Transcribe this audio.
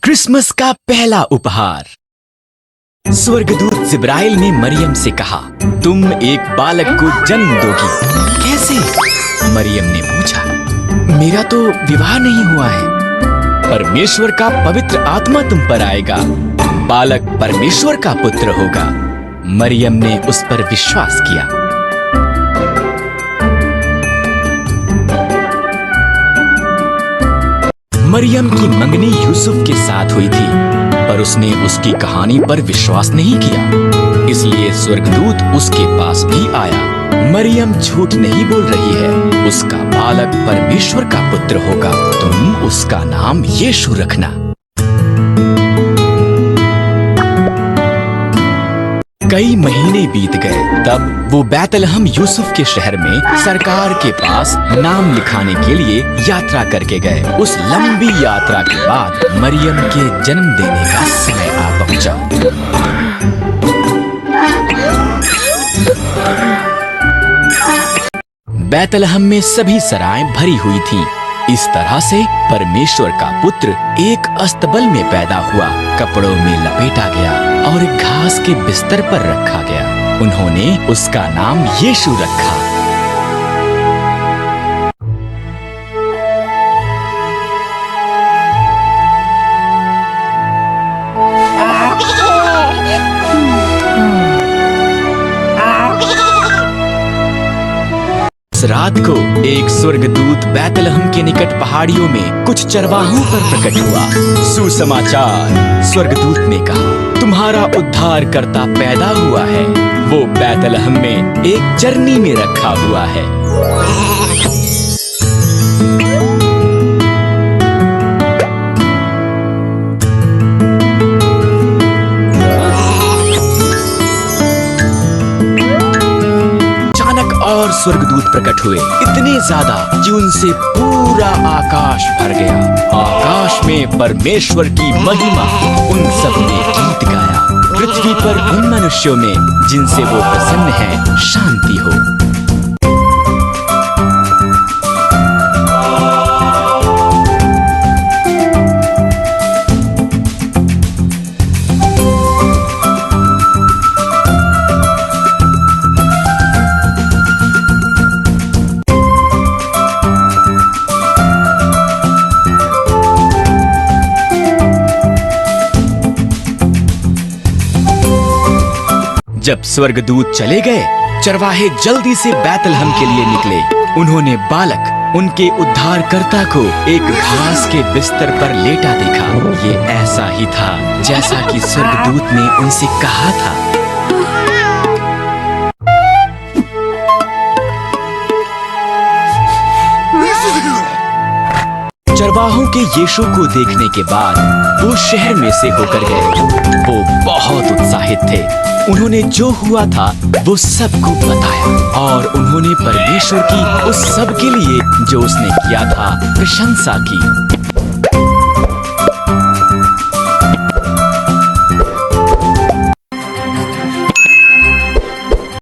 Christmas का पहला उपहार। स्वर्गदूत जिब्राइल ने मरियम से कहा, तुम एक बालक को जन्म दोगी। कैसे? मरियम ने पूछा। मेरा तो विवाह नहीं हुआ है। परमेश्वर का पवित्र आत्मा तुम पर आएगा, बालक परमेश्वर का पुत्र होगा। मरियम ने उस पर विश्वास किया। मरियम की मंगनी यूसुफ के साथ हुई थी, पर उसने उसकी कहानी पर विश्वास नहीं किया, इसलिए स्वर्गदूत उसके पास भी आया। मरियम झूठ नहीं बोल रही है, उसका बालक परमेश्वर का पुत्र होगा। तुम उसका नाम यीशु रखना। कई महीने बीत गए, तब वो बैतलहम यूसुफ के शहर में सरकार के पास नाम लिखाने के लिए यात्रा करके गए। उस लंबी यात्रा के बाद मरियम के जन्म देने का समय आ पहुंचा। बैतलहम में सभी सराएं भरी हुई थीं। इस तरह से परमेश्वर का पुत्र एक अस्तबल में पैदा हुआ, कपड़ों में लपेटा गया और घास के बिस्तर पर रखा गया। उन्होंने उसका नाम यीशु रखा। रात को एक स्वर्गदूत बैतलहम के निकट पहाड़ियों में कुछ चरवाहों पर प्रकट हुआ। सुसमाचार, स्वर्गदूत ने कहा, तुम्हारा उद्धारकर्ता पैदा हुआ है। वो बैतलहम में एक चरनी में रखा हुआ है। और स्वर्गदूत प्रकट हुए, इतने ज्यादा कि उनसे पूरा आकाश भर गया। आकाश में परमेश्वर की महिमा। उन सब ने गीत गाया, पृथ्वी पर उन मनुष्यों में जिनसे वो प्रसन्न है शांति हो। जब स्वर्गदूत चले गए, चरवाहे जल्दी से बैतलहम के लिए निकले। उन्होंने बालक, उनके उद्धारकर्ता को एक घास के बिस्तर पर लेटा देखा। ये ऐसा ही था जैसा कि स्वर्गदूत ने उनसे कहा था। चरवाहों के यीशु को देखने के बाद वो शहर में से होकर गए। वो बहुत उत्साहित थे। उन्होंने जो हुआ था वो सबको बताया और उन्होंने परमेश्वर की उस सब के लिए जो उसने किया था प्रशंसा की।